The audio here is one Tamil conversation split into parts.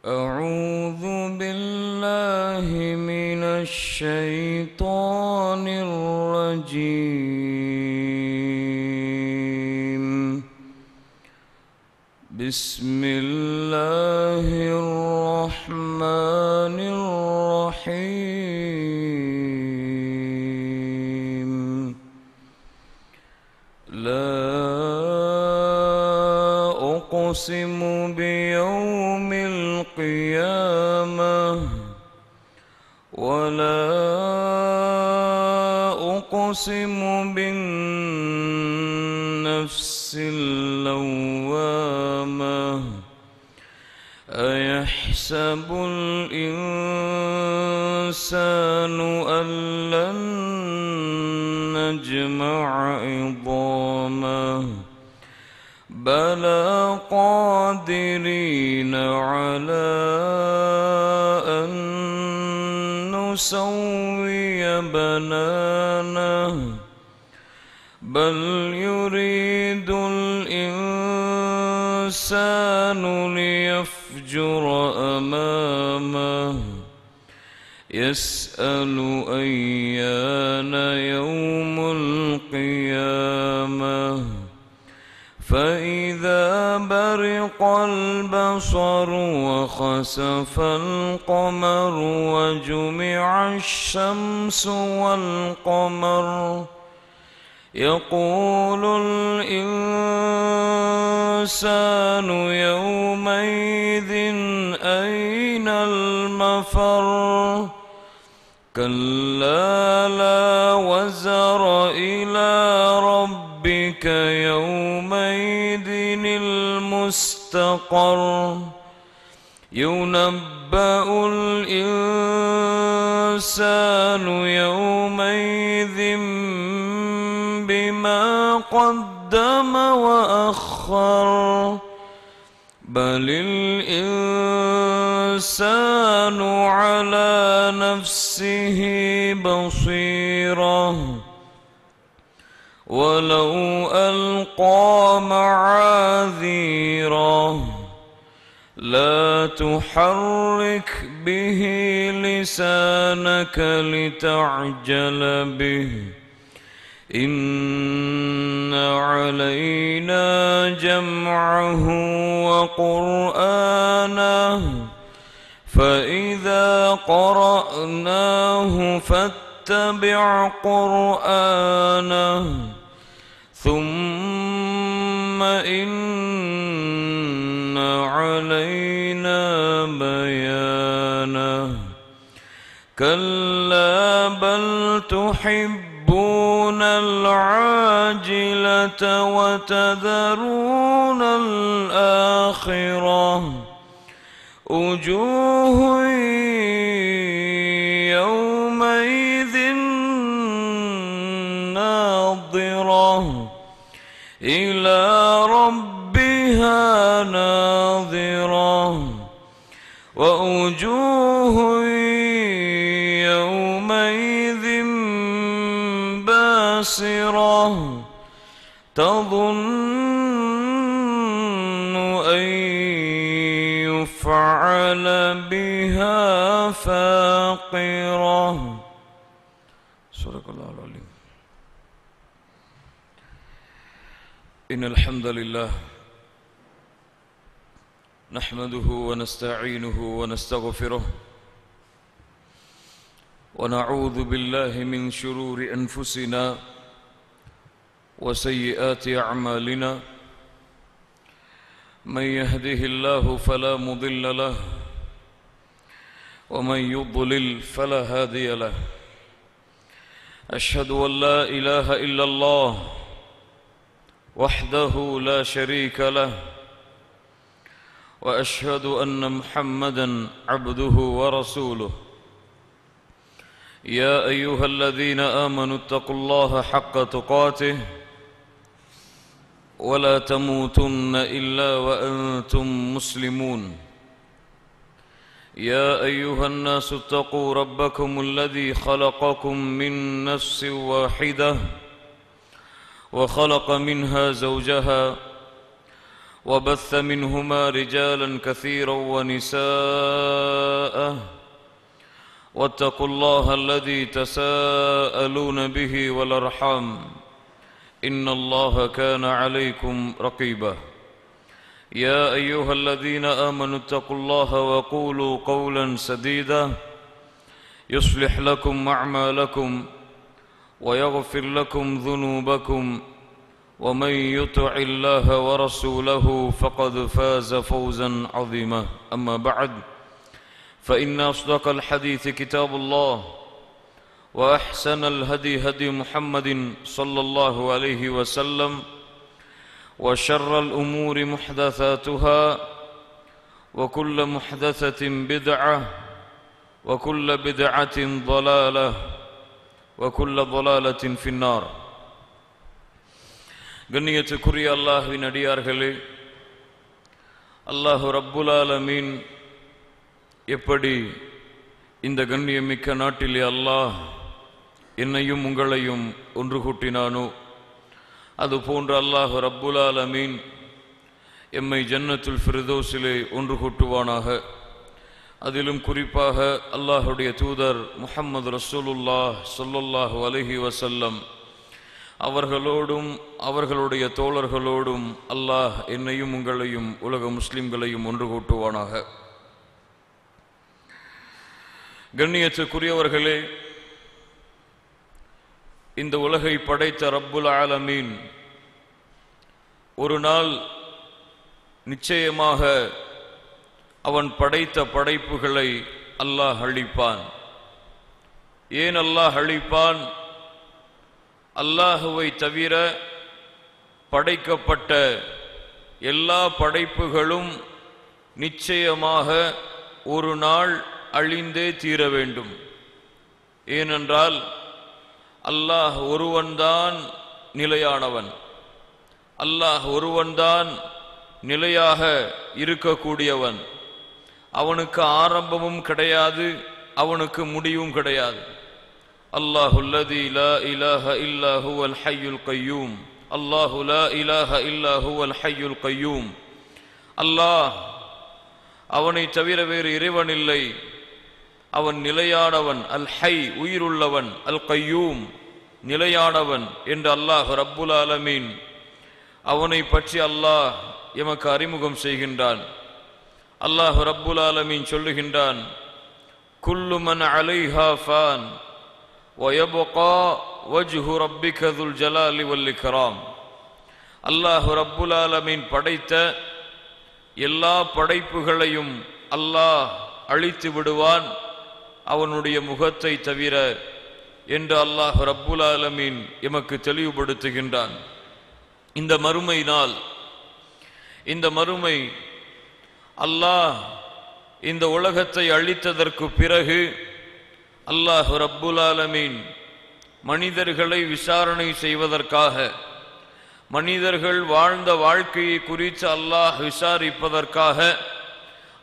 أعوذ بالله من الشيطان الرجيم. بسم الله الرحمن الرحيم. لا أقسم بيوم القيامة ولا أقسم بالنفس اللوامة. أيحسب الإنسان أن لن نجمع عظامه بلى قادرين على أن نسوي بنانه بل يريد الإنسان ليفجر أمامه يسأل أيان يوم القيامة فإذا برق البصر وخسف القمر وجمع الشمس والقمر يقول الإنسان يومئذ أين المفر كلا لا وزر إلى ربك يومئذ المستقر ينبأ الإنسان يومئذ بما قدم وأخر بل الإنسان على نفسه بصيرة ولو ألقى معاذيره لا تحرك به لسانك لتعجل به إن علينا جمعه وقرآنه فإذا قرأناه فاتبع قرآنه ثم إن علينا بيانه كلا بل تحبون العاجلة وتذرون الآخرة وجوه يومئذ ناظرة إلى ربها ناظرة ووجوه يومئذ باسرة تظن أن يفعل بها فاقرة. صدق الله العظيم. إن الحمد لله نحمده ونستعينه ونستغفره ونعوذ بالله من شرور أنفسنا وسيئات أعمالنا من يهده الله فلا مضل له ومن يضلل فلا هادي له أشهد أن لا إله إلا الله وحده لا شريك له وأشهد أن محمدًا عبده ورسوله يا أيها الذين آمنوا اتقوا الله حق تقاته ولا تموتن إلا وأنتم مسلمون يا أيها الناس اتقوا ربكم الذي خلقكم من نفس واحدة وخلق منها زوجها وبث منهما رجالا كثيرا ونساء واتقوا الله الذي تساءلون به والأرحام إن الله كان عليكم رقيبا يا أيها الذين آمنوا اتقوا الله وقولوا قولا سديدا يصلح لكم أعمالكم ويغفر لكم ذنوبكم ومن يطع الله ورسوله فقد فاز فوزا عظيما أما بعد فإن أصدق الحديث كتاب الله وأحسن الهدي هدي محمد صلى الله عليه وسلم وشر الأمور محدثاتها وكل محدثة بدعة وكل بدعة ضلالة وكل ضلالة في النار. கண்ணியத்துக்குரிய அல்லாஹ்வின் அடியார்களே, அல்லாஹ் ரப்புல் ஆலமீன் எப்படி இந்த கண்ணியமிக்க நாட்டிலே அல்லாஹ் என்னையும் உங்களையும் ஒன்று கூட்டினானோ அதுபோன்று அல்லாஹ் ரப்புல் ஆலமீன் எம்மை ஜன்னத்துல் ஃபிர்தௌஸிலே ஒன்று கூட்டுவானாக. அதிலும் குறிப்பாக அல்லாஹுடைய தூதர் முஹம்மது ரசூலுல்லாஹ் ஸல்லல்லாஹு அலைஹி வஸல்லம் அவர்களோடும் அவர்களுடைய தோழர்களோடும் அல்லாஹ் என்னையும் உங்களையும் உலக முஸ்லிம்களையும் ஒன்று கூட்டுவானாக. கண்ணியத்துக்குரியவர்களே, இந்த உலகை படைத்த ரப்புல் ஆலமீன் ஒரு நாள் நிச்சயமாக அவன் படைத்த படைப்புகளை அல்லாஹ் அழிப்பான். ஏன் அல்லாஹ் அழிப்பான்? அல்லாஹுவை தவிர படைக்கப்பட்ட எல்லா படைப்புகளும் நிச்சயமாக ஒரு நாள் அழிந்தே தீர வேண்டும். ஏனென்றால் அல்லாஹ் ஒருவன்தான் நிலையானவன். அல்லாஹ் ஒருவன்தான் நிலையாக இருக்கக்கூடியவன். அவனுக்கு ஆரம்பமும் கிடையாது, அவனுக்கு முடிவும் கிடையாது. அல்லாஹுல்லதி லா இலாஹ இல்லா ஹுவல் ஹய்யுல் கய்யூம். அல்லாஹு லா இலாஹ இல்லா ஹுவல் ஹய்யுல் கய்யூம். அல்லாஹ், அவனை தவிர வேறு இறைவன் இல்லை. அவன் நிலையானவன். அல் ஹை, உயிருள்ளவன். அல் கய்யூம், நிலையானவன் என்று அல்லாஹ் ரப்புல் ஆலமீன் அவனை பற்றி அல்லாஹ் எமக்கு அறிமுகம் செய்கின்றான். அல்லாஹ் ரப்புல் ஆலமீன் சொல்லுகின்றான், குல்லு மன் அலைஹா ஃபான் வயபகா வஜ்ஹு ரப்பிக துல் ஜலாலி வல் இக்ராம். அல்லாஹ் ரப்புல் ஆலமீன் படைத்த எல்லா படைப்புகளையும் அல்லாஹ் அழித்து விடுவான், அவனுடைய முகத்தை தவிர என்று அல்லாஹ் ரப்புல் ஆலமீன் எமக்கு தெளிவுபடுத்துகின்றான். இந்த மறுமை நாள், இந்த மறுமை அல்லாஹ் இந்த உலகத்தை அழித்ததற்கு பிறகு அல்லாஹ் ரப்புல் ஆலமீன் மனிதர்களை விசாரணை செய்வதற்காக, மனிதர்கள் வாழ்ந்த வாழ்க்கையை குறித்து அல்லாஹ் விசாரிப்பதற்காக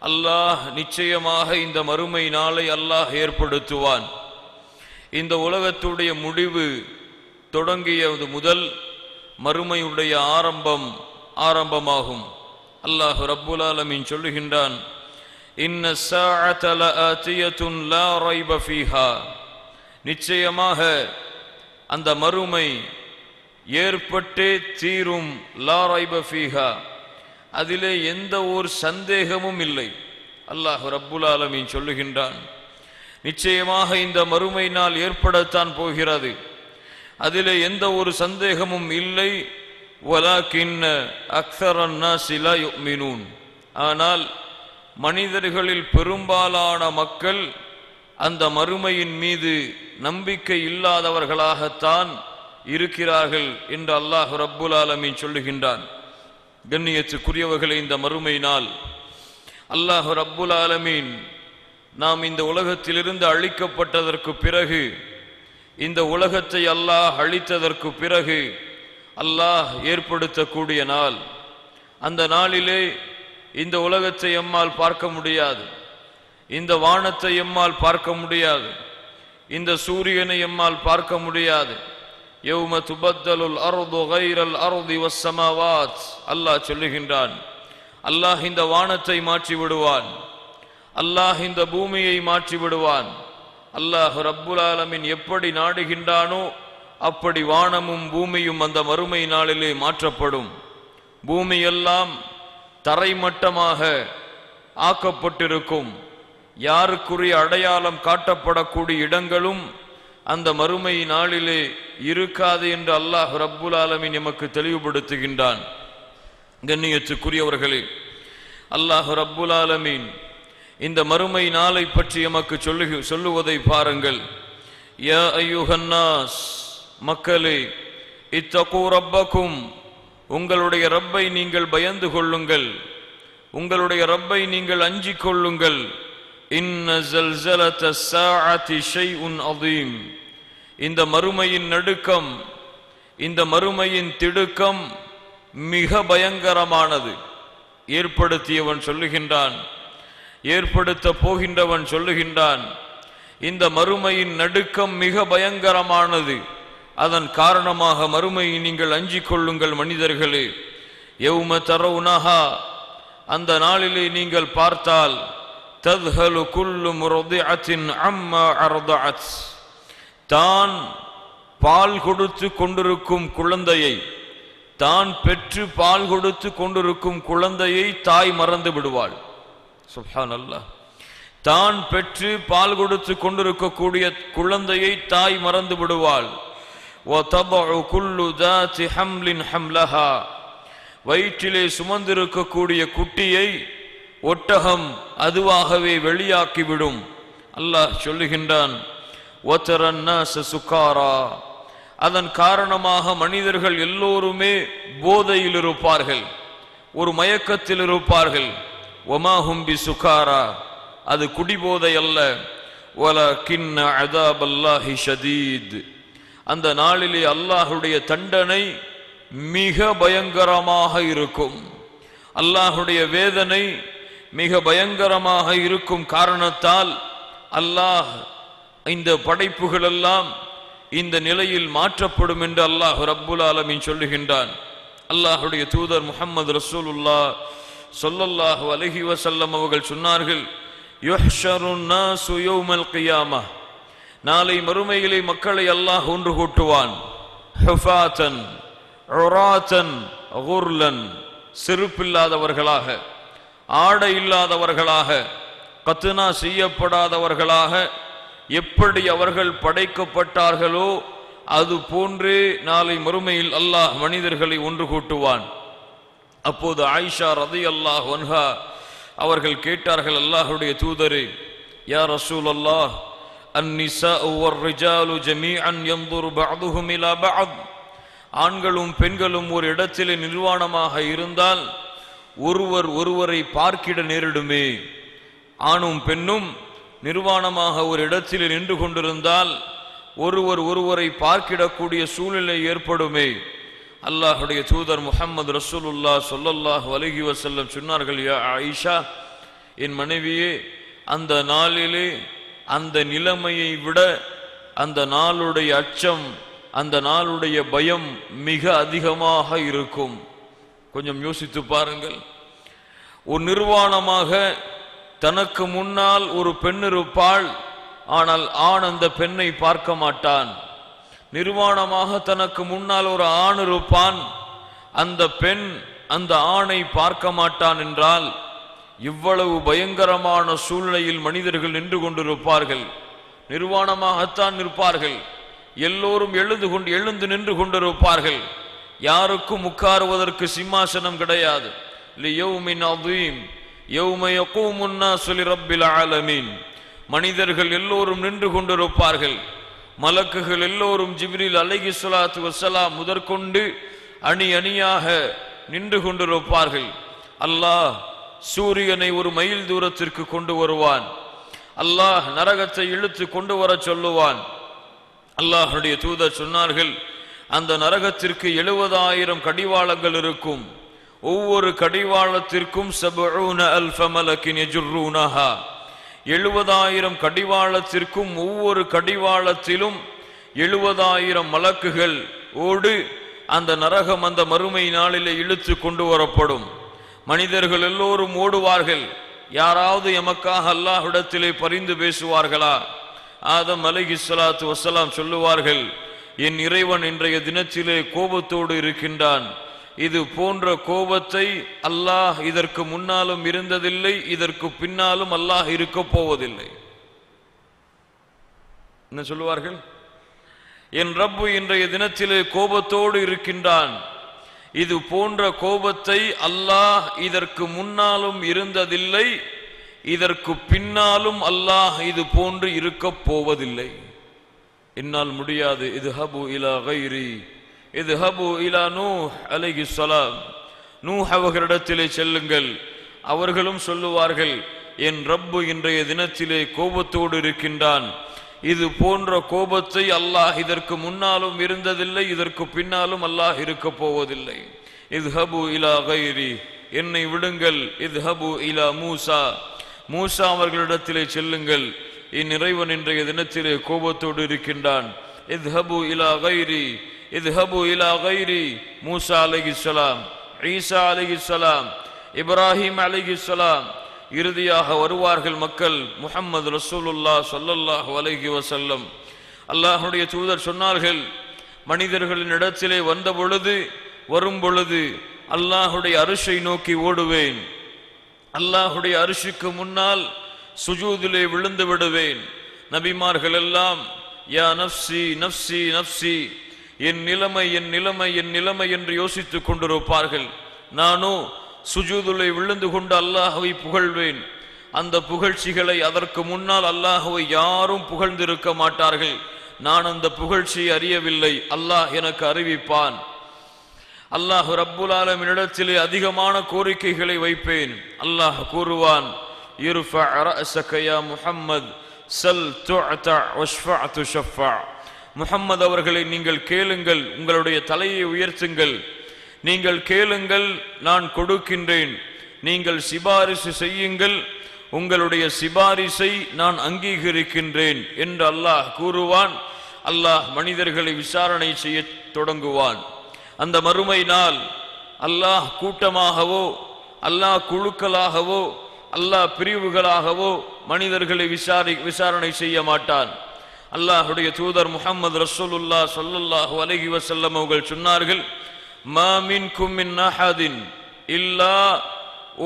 அல்லாஹ் நிச்சயமாக இந்த மறுமை நாளை அல்லாஹ் ஏற்படுத்துவான். இந்த உலகத்துடைய முடிவு தொடங்கியது முதல் மறுமையுடைய ஆரம்பமாகும். அல்லாஹ் ரப்புல் ஆலமீன் சொல்லுகின்றான், இன்ன ஸாஅத லஆதியத்துன் லா ரைப ஃபீஹா. நிச்சயமாக அந்த மறுமை ஏற்பட்டே தீரும். லா ரைப ஃபீஹா, அதிலே எந்த ஒரு சந்தேகமும் இல்லை. அல்லாஹ் ரப்புல் ஆலமீன் சொல்லுகின்றான், நிச்சயமாக இந்த மறுமை நாள் ஏற்படத்தான் போகிறது, அதிலே எந்த ஒரு சந்தேகமும் இல்லை. வலாக்கின்ன அக்ஸரன் நாஸி லா யுமினூன். ஆனால் மனிதர்களில் பெரும்பாலான மக்கள் அந்த மறுமையின் மீது நம்பிக்கை இல்லாதவர்களாகத்தான் இருக்கிறார்கள் என்று அல்லாஹ் ரப்புல் ஆலமீன் சொல்லுகின்றான். கண்ணியத்துக்குரியவர்களே, இந்த மறுமை நாள் அல்லாஹ் ரப்புல் ஆலமீன் நாம் இந்த உலகத்திலிருந்து அழிக்கப்பட்டதற்கு பிறகு, இந்த உலகத்தை அல்லாஹ் அழித்ததற்கு பிறகு அல்லாஹ் ஏற்படுத்தக்கூடிய நாள். அந்த நாளிலே இந்த உலகத்தை எம்மால் பார்க்க முடியாது, இந்த வானத்தை எம்மால் பார்க்க முடியாது, இந்த சூரியனை எம்மால் பார்க்க முடியாது. யௌம துபத்தலுல் அர்து கைரல் அர்தி வஸ்ஸமாவாத். அல்லாஹ் சொல்லுகின்றான், அல்லாஹ் இந்த வானத்தை மாற்றி விடுவான், அல்லாஹ் இந்த பூமியை மாற்றி விடுவான். அல்லாஹ் ரப்புல் ஆலமீன் எப்படி நாடுகின்றானோ அப்படி வானமும் பூமியும் அந்த மறுமை நாளிலே மாற்றப்படும். பூமியெல்லாம் தரைமட்டமாக ஆக்கப்பட்டிருக்கும். யாருக்குரிய அடையாளம் காட்டப்படக்கூடிய இடங்களும் அந்த மறுமை நாளிலே இருக்காது என்று அல்லாஹ் ரப்புல் ஆலமீன் எமக்கு தெளிவுபடுத்துகின்றான். கண்ணியத்துக்குரியவர்களே, அல்லாஹ் ரப்புல் ஆலமீன் இந்த மறுமை நாளை பற்றி எமக்கு சொல்லுவதை பாருங்கள். யா அய்யுஹன்னாஸ், மக்களே, இத்தகு ரப்பக்கும், உங்களுடைய ரப்பை நீங்கள் பயந்து கொள்ளுங்கள், உங்களுடைய ரப்பை நீங்கள் அஞ்சிக் கொள்ளுங்கள். இன்ன ஸல்ஸலத ஸாஅத்தி ஷைஉன் அதீம், இந்த மறுமையின் நடுக்கம், இந்த மறுமையின் திடுக்கம் மிக பயங்கரமானது. ஏற்படுத்தியவன் சொல்லுகின்றான், ஏற்படுத்த போகின்றவன் சொல்லுகின்றான், இந்த மறுமையின் நடுக்கம் மிக பயங்கரமானது. அதன் காரணமாக மறுமையை நீங்கள் அஞ்சிக் கொள்ளுங்கள் மனிதர்களே. யௌம தரவுனஹா, அந்த நாளிலே நீங்கள் பார்த்தால், தத்ஹலு குல்லு முர்திஅத்தின் அம்மா அர்தஅத், தான் பால் கொடுத்து கொண்டிருக்கும் குழந்தையை, தான் பெற்று பால் கொடுத்து கொண்டிருக்கும் குழந்தையை தாய் மறந்து விடுவாள். சுப்ஹானல்லாஹ், தான் பெற்று பால் கொடுத்து கொண்டிருக்கக்கூடிய குழந்தையை தாய் மறந்து விடுவாள். வதபஉ குல்லு தாத்தி ஹம்லின் ஹம்லஹா, வயிற்றிலே சுமந்திருக்கக்கூடிய குட்டியை ஒட்டகம் அதுவாகவே வெளியாக்கிவிடும். அல்லாஹ் சொல்லுகின்றான், வதரன்னாஸ சுகாரா, அதன் காரணமாக மனிதர்கள் எல்லோருமே போதையில் இருப்பார்கள், ஒரு மயக்கத்தில் இருப்பார்கள். வமாஹும் பி சுகாரா, அது குடிபோதை அல்ல. வலகின்ன அஸாபல்லாஹி ஷதீத், அந்த நாளிலே அல்லாஹுடைய தண்டனை மிக பயங்கரமாக இருக்கும். அல்லாஹுடைய வேதனை மிக பயங்கரமாக இருக்கும் காரணத்தால் அல்லாஹ் இந்த படைப்புகள் எல்லாம் இந்த நிலையில் மாற்றப்படும் என்று அல்லாஹ் ரப்புல் ஆலமீன் சொல்லுகின்றான். அல்லாஹுடைய தூதர் முஹம்மது ரசூலுல்லாஹ் ஸல்லல்லாஹு அலைஹி வஸல்லம் அவர்கள் சொன்னார்கள், யுஹ்ஷருன் நாசு யௌமல் கியாமah, நாளை மறுமையிலே மக்களை அல்லாஹ் ஒன்று கூட்டுவான். ஹுஃபாத்தன் உராத்தன் குர்லன், செருப்பில்லாதவர்களாக, ஆடை இல்லாதவர்களாக, கத்னா செய்யப்படாதவர்களாக எப்படி அவர்கள் படைக்கப்பட்டார்களோ அது போன்றே நாளை மறுமையில் அல்லாஹ் மனிதர்களை ஒன்று கூட்டுவான். அப்போது ஆயிஷா ரலியல்லாஹு அன்ஹா அவர்கள் கேட்டார்கள், அல்லாஹ்வுடைய தூதரே, யா ரசூலல்லாஹ், அன்னிஸாஉ வர்ரிஜாலு ஜமீஅன் யன்துரு பஅதுஹும் இலா பஅத், ஆண்களும் பெண்களும் ஒரு இடத்திலே நிர்வாணமாக இருந்தால் ஒருவர் ஒருவரை பார்க்கிட நேரிடுமே. ஆணும் பெண்ணும் நிர்வாணமாக ஒரு இடத்தில் நின்று கொண்டிருந்தால் ஒருவர் ஒருவரை பார்க்கிடக்கூடிய சூழ்நிலை ஏற்படுமே. அல்லாஹுடைய தூதர் முஹம்மது ரசூலுல்லாஹ் ஸல்லல்லாஹு அலைஹி வஸல்லம் சொன்னார்கள், யா ஆயிஷா, என் மனைவியே, அந்த நாளிலே அந்த நிலைமையை விட அந்த நாளுடைய அச்சம், அந்த நாளுடைய பயம் மிக அதிகமாக இருக்கும். கொஞ்சம் யோசித்து பாருங்கள். ஒரு நிர்வாணமாக தனக்கு முன்னால் ஒரு பெண் இருப்பாள், ஆனால் ஆண் அந்த பெண்ணை பார்க்க மாட்டான். நிர்வாணமாக தனக்கு முன்னால் ஒரு ஆண் இருப்பான், அந்த பெண் அந்த ஆணை பார்க்க மாட்டான் என்றால் இவ்வளவு பயங்கரமான சூழ்நிலையில் மனிதர்கள் நின்று கொண்டிருப்பார்கள். நிர்வாணமாகத்தான் நிற்பார்கள், எல்லோரும் எழுந்து நின்று கொண்டிருப்பார்கள். யாருக்கும் உட்காருவதற்கு சிம்மாசனம் கிடையாது. லியௌமின் அதீம் யௌம யகூமுன் நாஸு லிரப்பில் ஆலமீன், மனிதர்கள் எல்லோரும் நின்று கொண்டிருப்பார்கள். மலக்குகள் எல்லோரும் ஜிப்ரீல் அலைஹிஸ்ஸலாத்து வஸ்ஸலாம் முதற்கொண்டு அணி அணியாக நின்று கொண்டிருப்பார்கள். அல்லாஹ் சூரியனை ஒரு மைல் தூரத்திற்கு கொண்டு வருவான். அல்லாஹ் நரகத்தை இழுத்து கொண்டு வர சொல்லுவான். அல்லாஹுடைய தூதர் சொன்னார்கள், அந்த நரகத்திற்கு 70,000 கடிவாளங்கள் இருக்கும். ஒவ்வொரு கடிவாளத்திற்கும் 70,000 மலக்கின் யஜுர்ரூனஹா, 70,000 கடிவாளத்திற்கும் ஒவ்வொரு கடிவாளத்திலும் 70,000 மலக்குகள் ஓடு அந்த நரகம் அந்த மறுமை நாளிலே இழுத்து கொண்டு வரப்படும். மனிதர்கள் எல்லோரும் ஓடுவார்கள். யாராவது எமக்காக அல்லாஹ்விடத்திலே பரிந்து பேசுவார்களா? ஆதம் அலைஹிஸ்ஸலாத்து வஸ்ஸலாம் சொல்லுவார்கள், என் இறைவன் இன்றைய தினத்திலே கோபத்தோடு இருக்கின்றான். இது போன்ற கோபத்தை அல்லாஹ் இதற்கு முன்னாலும் இருந்ததில்லை, இதற்கு பின்னாலும் அல்லாஹ் இருக்க போவதில்லை. என்ன சொல்லுவார்கள்? என் ரப்பு இன்றைய தினத்திலே கோபத்தோடு இருக்கின்றான். இது போன்ற கோபத்தை அல்லாஹ் இதற்கு முன்னாலும் இருந்ததில்லை, இதற்கு பின்னாலும் அல்லாஹ் இது போன்று இருக்க போவதில்லை. என்னால் முடியாது. இத்ஹபு இலா கைரி, இத்ஹபு இலா நூஹ் அலைஹிஸ்ஸலாம், நூஹ் அவர்களிடத்திலே செல்லுங்கள். அவர்களும் சொல்லுவார்கள், என் ரப்பு இன்றைய தினத்திலே கோபத்தோடு இருக்கின்றான். இது போன்ற கோபத்தை அல்லாஹ் இதற்கு முன்னாலும் இருந்ததில்லை, இதற்கு பின்னாலும் அல்லாஹ் இருக்க போவதில்லை. இத்ஹபு இலா கைரி, என்னை விடுங்கள். இத்ஹபு இலா மூசா, மூசா அவர்களிடத்திலே செல்லுங்கள். என் இறைவன் இன்றைய தினத்திலே கோபத்தோடு இருக்கின்றான். இத்ஹபு இலா கைரி, இத்ஹபு இலா கைரி. மூசா அலைஹிஸ்ஸலாம், ஈசா அலைஹிஸ்ஸலாம், இப்ராஹிம் அலைஹிஸ்ஸலாம். இறுதியாக வருவார்கள் மக்கள் முஹம்மது ரசூலுல்லாஹ் ஸல்லல்லாஹு அலைஹி வஸல்லம். அல்லாஹ்வுடைய தூதர் சொன்னார்கள், மனிதர்களின் இடத்திலே வந்த பொழுது, வரும் பொழுது அல்லாஹ்வுடைய அரிஷை நோக்கி ஓடுவேன். அல்லாஹ்வுடைய அரிஷுக்கு முன்னால் சுஜூதிலே விழுந்து விடுவேன். நபிமார்கள் எல்லாம் யா நஃப்சி நஃப்சி நஃப்சி, என் நிலைமை என் நிலைமை என் நிலைமை என்று யோசித்துக் கொண்டிருப்பார்கள். நானோ சுஜூதிலே விழுந்து கொண்டு அல்லாஹ்வை புகழ்வேன். அந்த புகழ்ச்சிகளை அதற்கு முன்னால் அல்லாஹ்வை யாரும் புகழ்ந்திருக்க மாட்டார்கள். நான் அந்த புகழ்ச்சியை அறியவில்லை, அல்லாஹ் எனக்கு அறிவிப்பான். அல்லாஹ் ரப்புல் ஆலமீனிடத்திலே அதிகமான கோரிக்கைகளை வைப்பேன். அல்லாஹ் கூறுவான், இர்ஃபா ரஅஸக யா முஹம்மத் சல் துஅத வஷ்ஃபா துஷஃபா. முஹம்மது அவர்களை நீங்கள் கேளுங்கள், உங்களுடைய தலையை உயர்த்துங்கள். நீங்கள் கேளுங்கள், நான் கொடுக்கின்றேன். நீங்கள் சிபாரிசு செய்யுங்கள், உங்களுடைய சிபாரிசை நான் அங்கீகரிக்கின்றேன் என்று அல்லாஹ் கூறுவான். அல்லாஹ் மனிதர்களை விசாரணை செய்ய தொடங்குவான். அந்த மறுமை நாள் அல்லாஹ் கூட்டமாகவோ, அல்லாஹ் குழுக்களாகவோ, அல்லாஹ் பிரிவுகளாகவோ மனிதர்களை விசாரணை செய்ய மாட்டான். அல்லாஹ்வுடைய தூதர் முஹம்மது ரசூலுல்லாஹ் ஸல்லல்லாஹு அலைஹி வஸல்லம் அவர்கள் சொன்னார்கள், மா மின்கும் மின் அஹதின் இல்லா,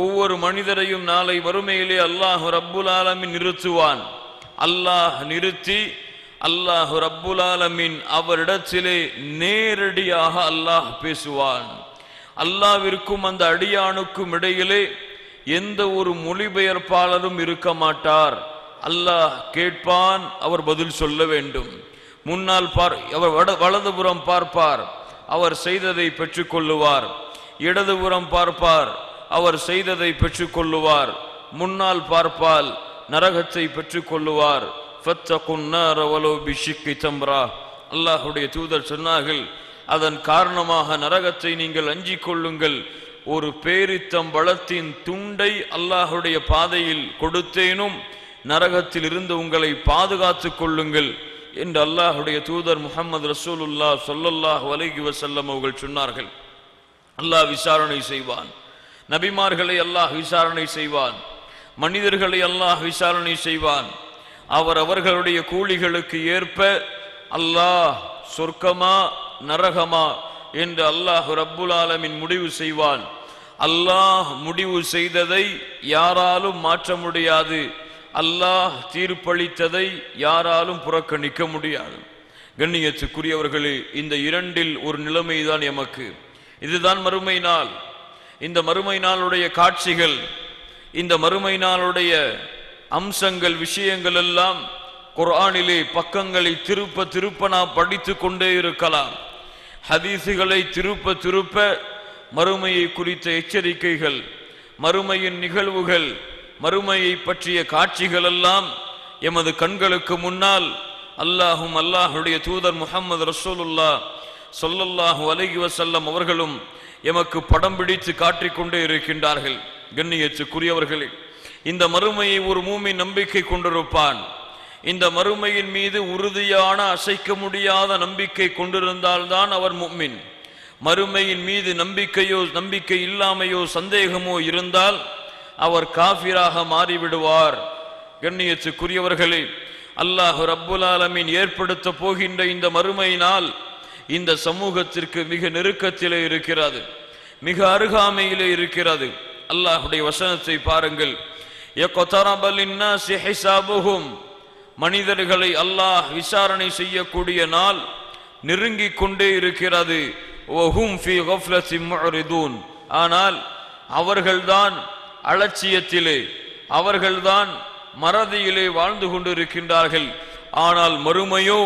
ஒவ்வொரு மனிதரையும் நாளை வறுமையிலே அல்லாஹ் ரப்புல் ஆலமீன் நிறுத்துவான். அல்லாஹ் நிறுத்தி அல்லாஹ் ரப்புல் ஆலமீன் அவரிடத்திலே நேரடியாக அல்லாஹ் பேசுவான். அல்லாஹ்விற்கும் அந்த அடியானுக்கும் இடையிலே எந்த ஒரு மொழிபெயர்ப்பாளரும் இருக்க மாட்டார். அல்லாஹ் கேட்பான், அவர் பதில் சொல்ல வேண்டும். முன்னால் அவர் வலதுபுறம் பார்ப்பார், அவர் செய்ததை பெற்றுக் கொள்ளுவார். இடதுபுறம் பார்ப்பார், அவர் செய்ததை பெற்றுக் கொள்ளுவார். முன்னால் பார்ப்பால் நரகத்தை பெற்றுக் கொள்ளுவார். அல்லாஹ்வுடைய தூதர் சொன்னார்கள், அதன் காரணமாக நரகத்தை நீங்கள் அஞ்சிக் கொள்ளுங்கள். ஒரு பேரித்தம் பழத்தின் துண்டை அல்லாஹ்வுடைய பாதையில் கொடுத்தேனும் நரகத்தில் இருந்து உங்களை பாதுகாத்துக் கொள்ளுங்கள் என்று அல்லாஹ்வுடைய தூதர் முஹம்மது ரசூலுல்லாஹ் ஸல்லல்லாஹு அலைஹி வஸல்லம் அவர்கள் சொன்னார்கள். அல்லாஹ் விசாரணை செய்வான். நபிமார்களை அல்லாஹ் விசாரணை செய்வான். மனிதர்களை அல்லாஹ் விசாரணை செய்வான். அவர்களுடைய கூலிகளுக்கு ஏற்ப அல்லாஹ் சொர்க்கமா நரகமா என்று அல்லாஹ் ரப்புல் ஆலமீன் முடிவு செய்வான். அல்லாஹ் முடிவு செய்ததை யாராலும் மாற்ற முடியாது. அல்லாஹ் தீர்ப்பளித்ததை யாராலும் புறக்கணிக்க முடியாது. கண்ணியத்துக்குரியவர்களே, இந்த இரண்டில் ஒரு நிலைமைதான் எமக்கு. இதுதான் மறுமை நாள். இந்த மறுமை நாளுடைய காட்சிகள், இந்த மறுமை நாளுடைய அம்சங்கள், விஷயங்கள் எல்லாம் குர்ஆனிலே பக்கங்களை திருப்ப திருப்ப நாம் படித்து கொண்டே இருக்கலாம். ஹதீசுகளை திருப்ப திருப்ப மறுமையை குறித்த எச்சரிக்கைகள், மறுமையின் நிகழ்வுகள், மறுமையை பற்றிய காட்சிகள் எல்லாம் எமது கண்களுக்கு முன்னால் அல்லாஹும் அல்லாஹுடைய தூதர் முஹம்மது ரசூலுல்லாஹ் ஸல்லல்லாஹு அலைஹி வஸல்லம் அவர்களும் எமக்கு படம் பிடித்து காட்டிக்கொண்டே இருக்கின்றார்கள். கண்ணியத்துக்குரியவர்களே, இந்த மறுமையை ஒரு மூமின் நம்பிக்கை கொண்டிருப்பான். இந்த மறுமையின் மீது உறுதியான அசைக்க முடியாத நம்பிக்கை கொண்டிருந்தால்தான் அவர் முஃமின். மறுமையின் மீது நம்பிக்கை இல்லாமையோ சந்தேகமோ இருந்தால் அவர் காஃபிராக மாறிவிடுவார். கண்ணியத்துக்குரியவர்களே, அல்லாஹ் ரப்புல் ஆலமீன் ஏற்படுத்த போகின்ற இந்த மறுமையினால் இந்த சமூகத்திற்கு மிக நெருக்கத்திலே இருக்கிறது, மிக அருகாமையிலே இருக்கிறது. அல்லாஹுடைய வசனத்தை பாருங்கள். யக்தரப லின்னாஸி ஹிசாபுஹும், மனிதர்களை அல்லாஹ் விசாரணை செய்யக்கூடிய நாள் நெருங்கிக் கொண்டே இருக்கிறது. வஹும் ஃபீ கஃப்லத்தின் முஅரிதூன், ஆனால் அவர்கள்தான் அலட்சியத்திலே, அவர்கள்தான் மறதியிலே வாழ்ந்து கொண்டிருக்கின்றார்கள். ஆனால் மறுமையோ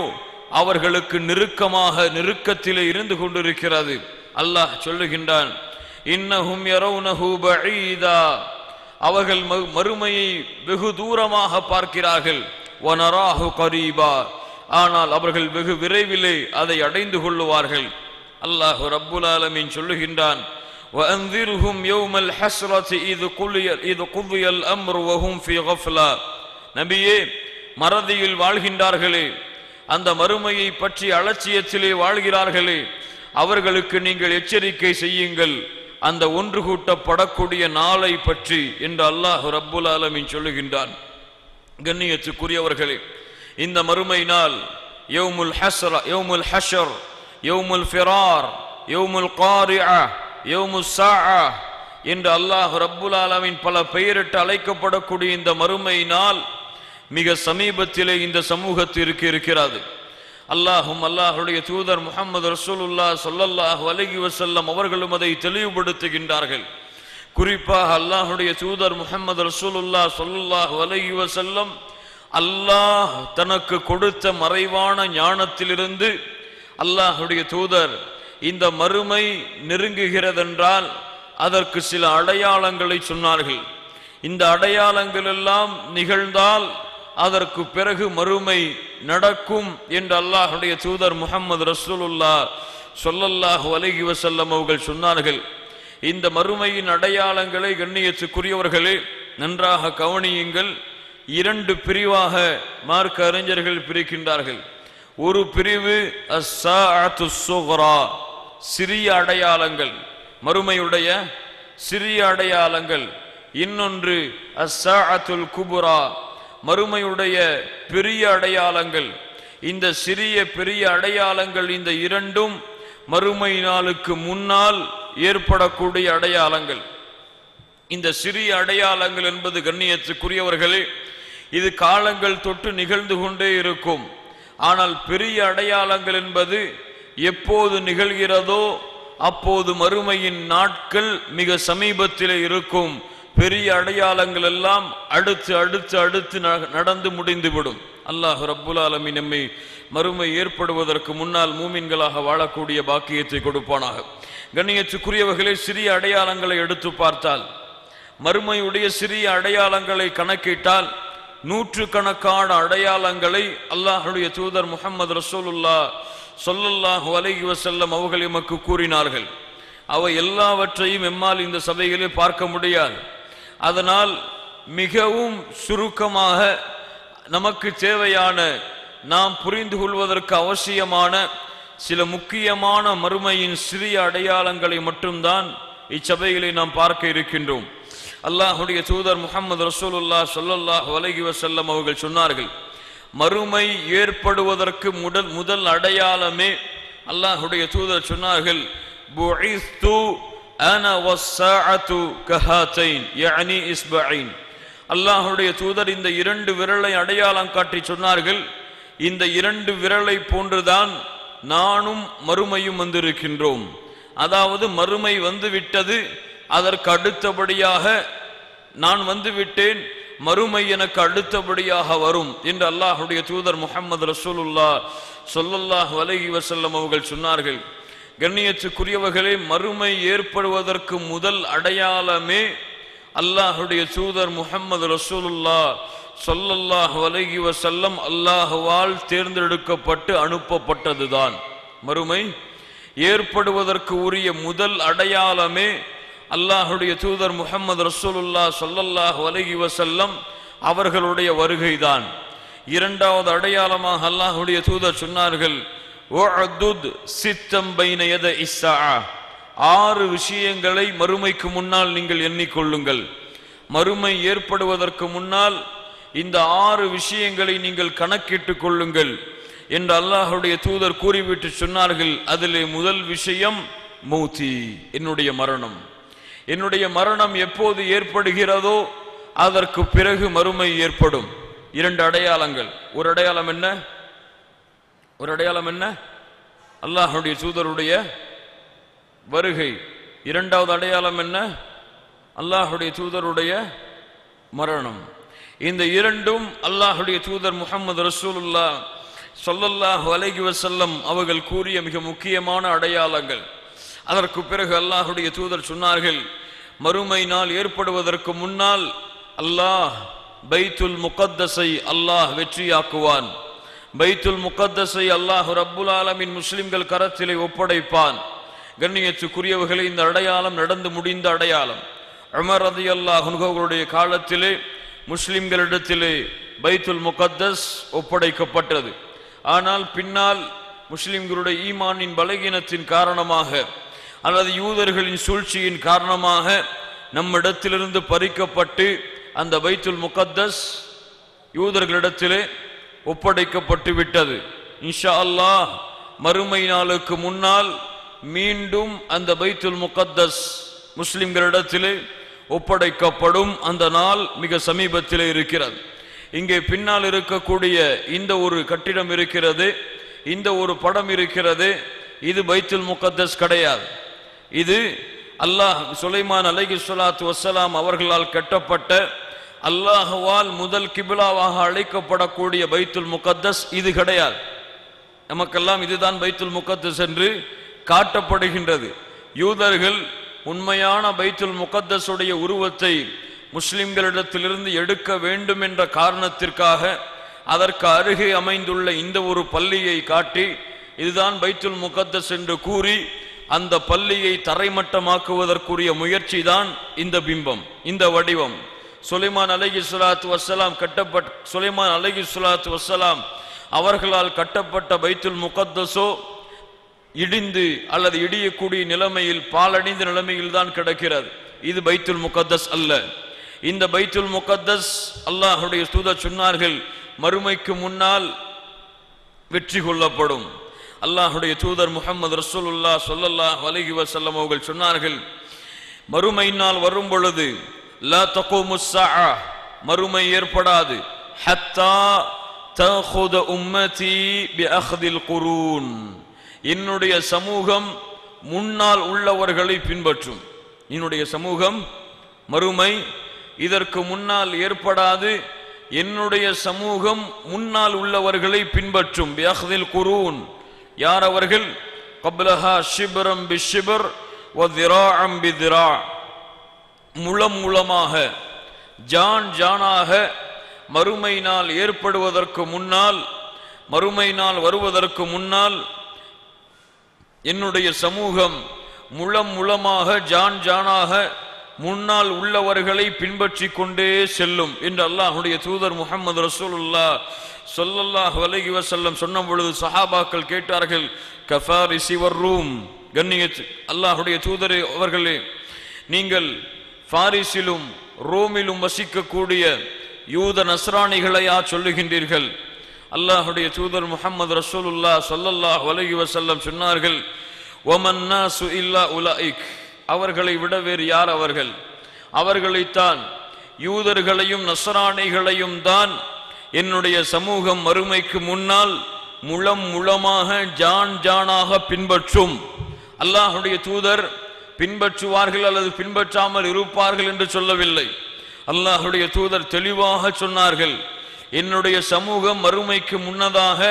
அவர்களுக்கு நெருக்கத்திலே இருந்து கொண்டிருக்கிறது. அல்லாஹ் சொல்லுகின்றான், இன்னஹும் யரவுனஹு பஈதா, அவர்கள் மறுமையை வெகு தூரமாக பார்க்கிறார்கள். வனராஹு கரீபா, ஆனால் அவர்கள் வெகு விரைவிலே அதை அடைந்து கொள்ளுவார்கள். அல்லாஹ் ரப்புல் ஆலமீன் சொல்லுகின்றான், وأنذرهم يوم الحسرة إذ قضي الأمر وهم في غفلة. நபியே, மறதியில் வாழ்கின்றார்களே, அந்த மறுமையை பற்றி அலட்சியத்திலே வாழ்கிறார்களே, அவர்களுக்கு நீங்கள் எச்சரிக்கை செய்யுங்கள் அந்த ஒன்று கூட்டப்படக்கூடிய நாளை பற்றி என்று அல்லாஹ் ரப்புல் ஆலமீன் சொல்லுகின்றான். கண்ணியத்துக்குரியவர்களே, இந்த மறுமை நாள் யௌமுல் ஹஸ்ரா, யௌமுல் ஹஷர், யௌமுல் ஃபிரார், யௌமுல் காரிஆ, யௌமுஸ் ஸாஆ என்று அல்லாஹ் ரப்புல் ஆலமீன் பல பெயரிட்டு அழைக்கப்படக்கூடிய இந்த மறுமை நாள் மிக சமீபத்திலே இந்த சமூகத்திற்கு இருக்கிறது. அல்லாஹுடைய தூதர் முஹம்மது ரசூலுல்லாஹ் ஸல்லல்லாஹு அலைஹி வஸல்லம் அவர்களும் அதை தெளிவுபடுத்துகின்றார்கள். குறிப்பாக அல்லாஹுடைய தூதர் முஹம்மது ரசூலுல்லாஹ் ஸல்லல்லாஹு அலைஹி வஸல்லம் அல்லாஹ் தனக்கு கொடுத்த மறைவான ஞானத்திலிருந்து அல்லாஹுடைய தூதர் இந்த மறுமை நெருங்குகிறதென்றால் அதற்கு சில அடையாளங்களை சொன்னார்கள். இந்த அடையாளங்கள் எல்லாம் நிகழ்ந்தால் அதற்கு பிறகு மறுமை நடக்கும் என்று அல்லாஹுடைய தூதர் முஹம்மது ரசூலுல்லாஹ் ஸல்லல்லாஹு அலைஹி வஸல்லம் அவர்கள் சொன்னார்கள். இந்த மறுமையின் அடையாளங்களை கண்ணியத்துக்குரியவர்களே நன்றாக கவனியுங்கள். இரண்டு பிரிவாக மார்க்க அறிஞர்கள் பிரிக்கின்றார்கள். ஒரு பிரிவு அஸ்ஸாஅத்து ஸுக்ரா, சிறிய அடையாளங்கள், மறுமையுடைய சிறிய அடையாளங்கள். இன்னொன்று அஸ்ஸாஅத்துல் குப்ரா, மறுமையுடைய பெரிய அடையாளங்கள். இந்த சிறிய பெரிய அடையாளங்கள், இந்த இரண்டும் மறுமை நாளுக்கு முன்னால் ஏற்படக்கூடிய அடையாளங்கள். இந்த சிறிய அடையாளங்கள் என்பது கண்ணியத்துக்குரியவர்களே இது காலங்கள் தொட்டு நிகழ்ந்து கொண்டே இருக்கும். ஆனால் பெரிய அடையாளங்கள் என்பது எப்போது நிகழ்கிறதோ அப்போது மறுமையின் நாட்கள் மிக சமீபத்தில் இருக்கும். பெரிய அடையாளங்கள் எல்லாம் அடுத்து அடுத்து அடுத்து நடந்து முடிந்துவிடும். அல்லாஹ் ரப்புல் ஆலமீன் நம்மை மறுமை ஏற்படுவதற்கு முன்னால் மூமின்களாக வாழக்கூடிய பாக்கியத்தை கொடுப்பானாக. கண்ணியத்துக்குரியவர்களே, சிறிய அடையாளங்களை எடுத்து பார்த்தால், மறுமையுடைய சிறிய அடையாளங்களை கணக்கிட்டால் நூற்றுக்கணக்கான அடையாளங்களை அல்லாஹுடைய தூதர் முஹம்மது ரசூலுல்லாஹ் ஸல்லல்லாஹு அலைஹி வஸல்லம் அவர்கள் எமக்கு கூறினார்கள். அவை எல்லாவற்றையும் எம்மால் இந்த சபைகளில் பார்க்க முடியாது. அதனால் மிகவும் சுருக்கமாக நமக்கு தேவையான, நாம் புரிந்து கொள்வதற்கு அவசியமான சில முக்கியமான மறுமையின் சிறிய அடையாளங்களை மட்டும்தான் இச்சபைகளை நாம் பார்க்க இருக்கின்றோம். அல்லாஹுடைய தூதர் முஹம்மது ரசூலுல்லாஹ் ஸல்லல்லாஹு அலைஹி வஸல்லம் அவர்கள் சொன்னார்கள், மறுமை ஏற்படுவதற்கு முதல் அடையாளமே, அல்லாஹுடைய தூதர் சொன்னார்கள், புஇஸ்து அனா வஸ்ஸாஅத்து கஹாத்தைன் யானி இஸ்பஐன். அல்லாஹுடைய தூதர் இந்த இரண்டு விரலை அடையாளம் காட்டி சொன்னார்கள், இந்த இரண்டு விரலை போன்றுதான் நானும் மறுமையும் வந்திருக்கின்றோம். அதாவது மறுமை வந்துவிட்டது, அதற்கு அடுத்தபடியாக நான் வந்துவிட்டேன், மறுமை எனக்கு அடுத்தபடியாக வரும் என்று அல்லாஹுடைய தூதர் முஹம்மது ரசூலுல்லாஹ் ஸல்லல்லாஹு அலைஹி வஸல்லம் அவர்கள் சொன்னார்கள். கண்ணியத்துக்குரியவர்களே, மறுமை ஏற்படுவதற்கு முதல் அடையாளமே அல்லாஹுடைய தூதர் முஹம்மது ரசூலுல்லாஹ் ஸல்லல்லாஹு அலைஹி வஸல்லம் அல்லாஹ்வால் தேர்ந்தெடுக்கப்பட்டு அனுப்பப்பட்டதுதான். மறுமை ஏற்படுவதற்கு உரிய முதல் அடையாளமே அல்லாஹுடைய தூதர் முஹம்மது ரசூலுல்லாஹ் ஸல்லல்லாஹு அலைஹி வஸல்லம் அவர்களுடைய வருகைதான். இரண்டாவது அடையாளமாக அல்லாஹுடைய தூதர் சொன்னார்கள், உஅதுத் சித்தம் பைன யத இஸ்ஸாஅ 6 விஷயங்களை மறுமைக்கு முன்னால் நீங்கள் எண்ணிக்கொள்ளுங்கள். மறுமை ஏற்படுவதற்கு முன்னால் இந்த 6 விஷயங்களை நீங்கள் கணக்கிட்டுக் கொள்ளுங்கள் என்று அல்லாஹ்வுடைய தூதர் கூறிவிட்டு சொன்னார்கள். அதிலே முதல் விஷயம் மௌதி, என்னுடைய மரணம். என்னுடைய மரணம் எப்போது ஏற்படுகிறதோ அதற்கு பிறகு மறுமை ஏற்படும். 2 அடையாளங்கள். ஒரு அடையாளம் என்ன? ஒரு அடையாளம் என்ன? அல்லாஹ்வுடைய தூதருடைய வருகை. 2வது அடையாளம் என்ன? அல்லாஹ்வுடைய தூதருடைய மரணம். இந்த 2ம் அல்லாஹ்வுடைய தூதர் முஹம்மது ரசூலுல்லாஹ் ஸல்லல்லாஹு அலைஹி வஸல்லம் அவர்கள் கூறிய மிக முக்கியமான அடையாளங்கள். அதற்கு பிறகு அல்லாஹ்வுடைய தூதர் சொன்னார்கள், மறுமை நாள் ஏற்படுவதற்கு முன்னால் அல்லாஹ் பைத்துல் முகத்தஸை அல்லாஹ் வெற்றியாக்குவான். பைத்துல் முகத்தஸை அல்லாஹ் ரப்புல் ஆலமீன் முஸ்லிம்கள் கரத்திலே ஒப்படைப்பான். கண்ணியத்துக்குரியவர்களே, இந்த அடையாளம் நடந்து முடிந்த அடையாளம். உமர் ரலியல்லாஹு அன்ஹு அவர்களுடைய காலத்திலே முஸ்லிம்களிடத்திலே பைத்துல் முகத்தஸ் ஒப்படைக்கப்பட்டது. ஆனால் பின்னால் முஸ்லிம்களுடைய ஈமானின் பலகீனத்தின் காரணமாக அல்லது யூதர்களின் சூழ்ச்சியின் காரணமாக நம்மிடத்திலிருந்து பறிக்கப்பட்டு அந்த பைத்துல் முகத்தஸ் யூதர்களிடத்திலே ஒப்படைக்கப்பட்டு விட்டது. இன்ஷா அல்லாஹ் மறுமை நாளுக்கு முன்னால் மீண்டும் அந்த பைத்துல் முகத்தஸ் முஸ்லிம்களிடத்திலே ஒப்படைக்கப்படும். அந்த நாள் மிக சமீபத்திலே இருக்கிறது. இங்கே பின்னால் இருக்கக்கூடிய இந்த ஒரு கட்டிடம் இருக்கிறது, இந்த ஒரு படம் இருக்கிறது, இது பைத்துல் முகத்தஸ் கிடையாது. இது அல்லாஹ் சுலைமான் அலைஹிஸ்ஸலாத்து வஸ்ஸலாம் அவர்களால் கட்டப்பட்ட அல்லாஹ்வால் முதல் கிபிலாவாக அழைக்கப்படக்கூடிய பைத்துல் முகத்தஸ் இது கிடையாது. நமக்கெல்லாம் இதுதான் பைத்துல் முகத்தஸ் என்று காட்டப்படுகின்றது. யூதர்கள் உண்மையான பைத்துல் முகத்தஸுடைய உருவத்தை முஸ்லிம்களிடத்திலிருந்து எடுக்க வேண்டும் என்ற காரணத்திற்காக அதற்கு அருகே அமைந்துள்ள இந்த ஒரு பள்ளியை காட்டி இதுதான் பைத்துல் முகத்தஸ் என்று கூறி அந்த பள்ளியை தரைமட்டமாக்குவதற்குரிய முயற்சி தான் இந்த பிம்பம், இந்த வடிவம். சுலைமான் அலைஹிஸ்ஸலாத்து வஸ்ஸலாம் அவர்களால் கட்டப்பட்ட பைத்துல் முகத்தஸோ இடிந்து அல்லது இடியக்கூடிய நிலைமையில், பாலடைந்த நிலைமையில் தான் கிடக்கிறது. இது பைத்துல் முகத்தஸ் அல்ல. இந்த பைத்துல் முகத்தஸ் அல்லாஹ்வுடைய தூதர் சொன்னார்கள், மறுமைக்கு முன்னால் வெற்றி கொள்ளப்படும். அல்லாஹ்வுடைய தூதர் முஹம்மது ரசூலுல்லாஹ் ஸல்லல்லாஹு அலைஹி வஸல்லம் அவர்கள் சொன்னார்கள், மறுமை நாள் வரும் பொழுது லா தகூமுஸ் ஸாஅ, மறுமை ஏற்படாது, ஹத்தா தஅخذ உம்மதி பிஅخذில் குரூன், என்னுடைய சமூகம் முன்னால் உள்ளவர்களை பின்பற்றும். என்னுடைய சமூகம் மறுமை இதற்கு முன்னால் ஏற்படாது, என்னுடைய சமூகம் முன்னால் உள்ளவர்களை பின்பற்றும். பிஅخذில் குரூன், யார் அவர்கள்? கப்லஹா ஷிப்ரம் பிஷிப்ர் வ திராஅம் பிதிரா, முலம் முலமாக ஜான் ஜானாக மறுமை நாள் ஏற்படுவதற்கு முன்னால், மறுமை நாள் வருவதற்கு முன்னால் என்னுடைய சமூகம் முலம் முலமாக ஜான் ஜானாக முன்னால் உள்ளவர்களை பின்பற்றி கொண்டே செல்லும் என்று அல்லாஹ்வுடைய தூதர் முஹம்மது ரசூலுல்லாஹ் ஸல்லல்லாஹு அலைஹி வஸல்லம் சொன்ன பொழுது சஹாபாக்கள் கேட்டார்கள், கஃபாரிசி வர்ரூம், கண்ணியத் அல்லாஹ்வுடைய தூதரே அவர்களே, நீங்கள் பாரிஸிலும் ரோமிலும் வசிக்கக்கூடிய யூத நஸ்ரானிகளையா சொல்லுகின்றீர்கள்? அல்லாஹ்வுடைய தூதர் முஹம்மது ரசூலுல்லாஹ் ஸல்லல்லாஹு அலைஹி வஸல்லம் சொன்னார்கள், வமன் நாசு இல்லா உலாயிக், அவர்களை விட வேறு யார் அவர்கள்? அவர்களைத்தான், யூதர்களையும் நஸ்ரானிகளையும் தான் என்னுடைய சமூகம் மறுமைக்கு முன்னால் முலம் முலமாக ஜான் ஜானாக பின்பற்றும். அல்லாஹ்வுடைய தூதர் பின்பற்றுவார்கள் அல்லது பின்பற்றாமல் இருப்பார்கள் என்று சொல்லவில்லை. அல்லாஹ்வுடைய தூதர் தெளிவாக சொன்னார்கள், என்னுடைய சமூகம் மறுமைக்கு முன்னதாக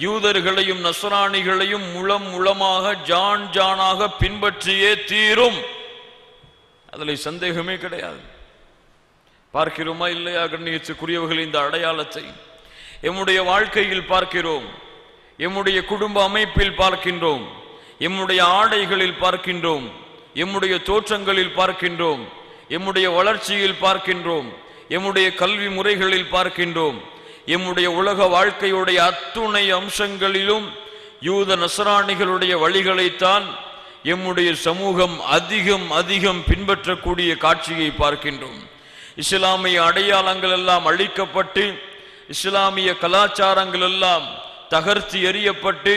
யூதர்களையும் நஸ்ரானிகளையும் முலம் முலமாக ஜான் ஜானாக பின்பற்றியே தீரும். அதில் சந்தேகமே கிடையாது. பார்க்கிறோமா இல்லையா கண்ணியத்துக்குரியவர்கள்? இந்த அடையாளத்தை எம்முடைய வாழ்க்கையில் பார்க்கிறோம், எம்முடைய குடும்ப அமைப்பில் பார்க்கின்றோம், எம்முடைய ஆடைகளில் பார்க்கின்றோம், எம்முடைய தோற்றங்களில் பார்க்கின்றோம், எம்முடைய வளர்ச்சியில் பார்க்கின்றோம், எம்முடைய கல்வி முறைகளில் பார்க்கின்றோம், எம்முடைய உலக வாழ்க்கையுடைய அத்துணை அம்சங்களிலும் யூத நஸ்ரானிகளுடைய வழிகளைத்தான் எம்முடைய சமூகம் அதிகம் அதிகம் பின்பற்றக்கூடிய காட்சியை பார்க்கின்றோம். இஸ்லாமிய அடையாளங்கள் எல்லாம் அழிக்கப்பட்டு, இஸ்லாமிய கலாச்சாரங்கள் எல்லாம் தகர்த்து எறியப்பட்டு,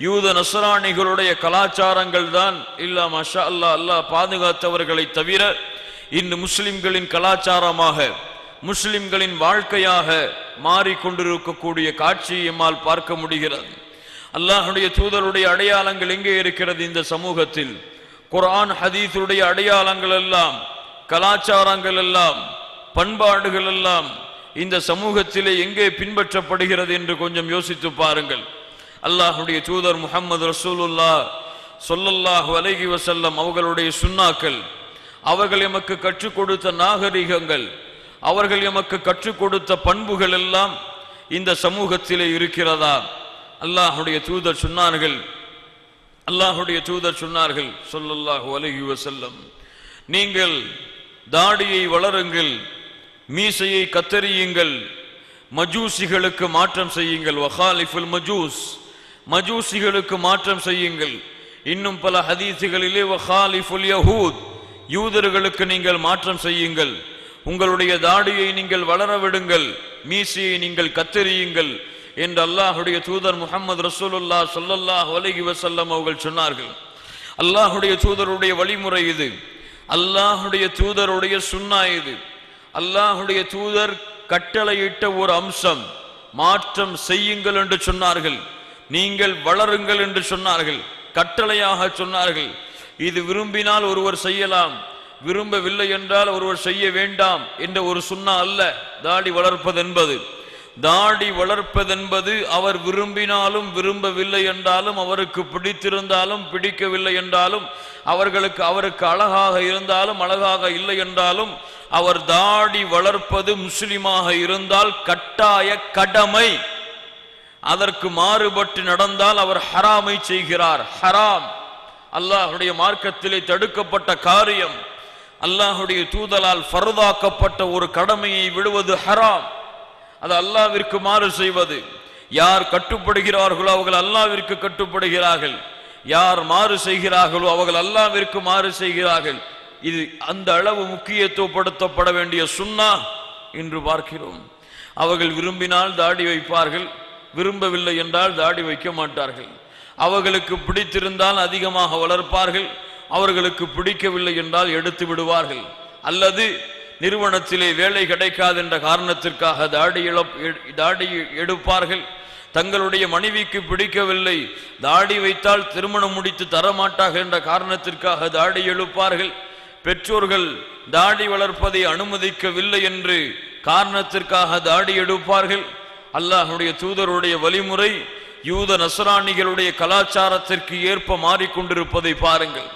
யூத நஸ்ரானிகளுடைய கலாச்சாரங்கள் தான் இல்லா மாஷா அல்லாஹ் அல்லாஹ் பாதுகாத்தவர்களை தவிர இன்று முஸ்லிம்களின் கலாச்சாரமாக, முஸ்லிம்களின் வாழ்க்கையாக மாறிக்கொண்டிருக்கக்கூடிய காட்சியை எம்மால் பார்க்க முடிகிறது. அல்லாஹுடைய தூதருடைய அடையாளங்கள் எங்கே இருக்கிறது? இந்த சமூகத்தில். குர்ஆன் ஹதீஸுடைய அடையாளங்கள் எல்லாம், கலாச்சாரங்கள் எல்லாம், பண்பாடுகள் எல்லாம் இந்த சமூகத்திலே எங்கே பின்பற்றப்படுகிறது என்று கொஞ்சம் யோசித்து பாருங்கள். அல்லாஹுடைய தூதர் முஹம்மது ரசூலுல்லாஹ் ஸல்லல்லாஹு அலைஹி வஸல்லம் அவர்களுடைய சுன்னாக்கள், அவர்கள் எமக்கு கற்றுக் கொடுத்த நாகரிகங்கள், அவர்கள் எமக்கு கற்றுக் கொடுத்த பண்புகள் எல்லாம் இந்த சமூகத்திலே இருக்கிறதா? அல்லாஹுடைய தூதர் சொன்னார்கள் ஸல்லல்லாஹு அலைஹி வஸல்லம், நீங்கள் தாடியை வளருங்கள், மீசையை கத்தரியுங்கள், மஜூசிகளுக்கு மாற்றம் செய்யுங்கள். வகாலிஃபுல் மஜூஸ், மஜூசிகளுக்கு மாற்றம் செய்யுங்கள். இன்னும் பல ஹதீசுகளிலே வகாலிஃபுல் யஹூத், யூதர்களுக்கு நீங்கள் மாற்றம் செய்யுங்கள். உங்களுடைய தாடியை நீங்கள் வளர விடுங்கள், மீசையை நீங்கள் கத்தரியுங்கள் என்று அல்லாஹுடைய தூதர் முஹம்மது ரசூலுல்லாஹ் ஸல்லல்லாஹு அலைஹி வஸல்லம் அவர்கள் சொன்னார்கள். அல்லாஹுடைய தூதருடைய வழிமுறை இது, அல்லாஹுடைய தூதருடைய சுன்னா இது. அல்லாஹுடைய தூதர் கட்டளையிட்ட ஒரு அம்சம், மாற்றம் செய்யுங்கள் என்று சொன்னார்கள், நீங்கள் வளருங்கள் என்று சொன்னார்கள், கட்டளையாக சொன்னார்கள். இது விரும்பினால் ஒருவர் செய்யலாம், விரும்பவில்லை என்றால் ஒருவர் செய்ய வேண்டாம் என்ற ஒரு சுன்னா அல்ல. தாடி வளர்ப்பதென்பது, தாடி வளர்ப்பதென்பது அவர் விரும்பினாலும் விரும்பவில்லை என்றாலும், அவருக்கு பிடித்திருந்தாலும் பிடிக்கவில்லை என்றாலும், அவருக்கு அழகாக இருந்தாலும் அழகாக இல்லை என்றாலும், அவர் தாடி வளர்ப்பது முஸ்லிமாக இருந்தால் கட்டாய கடமை. அதற்கு மாறுபட்டு நடந்தால் அவர் ஹராமை செய்கிறார். ஹராம், அல்லாஹுடைய மார்க்கத்திலே தடுக்கப்பட்ட காரியம். அல்லாஹுடைய தூதலால் ஃபர்தாக்கப்பட்ட ஒரு கடமையை விடுவது ஹராம். அது அல்லாஹ்விற்கு மாறு செய்வது. யார் கட்டுப்படுகிறார்களோ அவர்கள் அல்லாஹ்விற்கு கட்டுப்படுகிறார்கள், யார் மாறு செய்கிறார்களோ அவர்கள் அல்லாஹ்விற்கு மாறு செய்கிறார்கள். இது அந்த அளவு முக்கியத்துவப்படுத்தப்பட வேண்டிய சுன்னா என்று பார்க்கிறோம். அவர்கள் விரும்பினால் தாடி வைப்பார்கள், விரும்பவில்லை என்றால் தாடி வைக்க மாட்டார்கள். அவர்களுக்கு பிடித்திருந்தால் அதிகமாக வளர்ப்பார்கள், அவர்களுக்கு பிடிக்கவில்லை என்றால் எடுத்து விடுவார்கள். அல்லது நிறுவனத்திலே வேலை கிடைக்காது என்ற காரணத்திற்காக தாடி எடுப்பார்கள். தங்களுடைய மனைவிக்கு பிடிக்கவில்லை, தாடி வைத்தால் திருமணம் முடித்து தரமாட்டார்கள் என்ற காரணத்திற்காக தாடி எழுப்பார்கள். பெற்றோர்கள் தாடி வளர்ப்பதை அனுமதிக்கவில்லை என்று காரணத்திற்காக தாடி எடுப்பார்கள். அல்லாஹுடைய தூதருடைய வழிமுறை யூத நஸ்ரானிகளுடைய கலாச்சாரத்திற்கு ஏற்ப மாறிக்கொண்டிருப்பதை பாருங்கள்.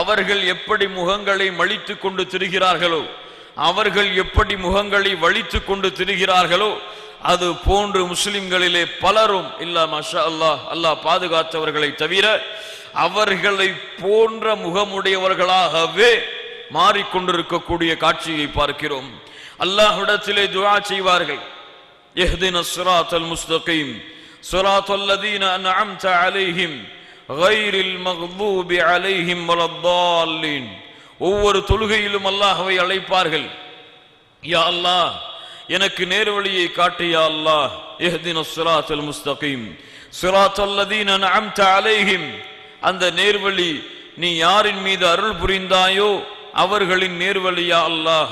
அவர்கள் எப்படி முகங்களை மழித்து கொண்டு திரிகிறார்களோ, அவர்கள் எப்படி முகங்களை வலித்து கொண்டு திரிகிறார்களோ, அது போன்று முஸ்லிம்களிலே பலரும் இல்லா மாஷா அல்லாஹ் அல்லாஹ் பாதுகாத்தவர்களை தவிர அவர்களை போன்ற முகமுடையவர்களாகவே மாறிக்கொண்டிருக்கக்கூடிய காட்சியை பார்க்கிறோம். அல்லாஹ்விடத்திலே துஆ செய்வார்கள், இஹ்தினஸ் ஸிராத்தல் முஸ்தகீம் ஸிராத்தல் லதீன அன்அம்த அலைஹிம் கைரில் மக்தூபி அலைஹிம் வலத்தால்லீன். ஒவ்வொரு தொழுகையிலும் அல்லாஹ்வை அழைப்பார்கள், யா அல்லாஹ் எனக்கு நேர்வழியை காட்டு, யா அல்லாஹ் இஹ்தினஸ் ஸிராத்தல் முஸ்தகீம் ஸிராத்தல் லதீன அன்அம்த அலைஹிம். அந்த நேர்வழி நீ யாரின் மீது அருள் புரிந்தாயோ அவர்களின் நேர்வழி யா அல்லாஹ்.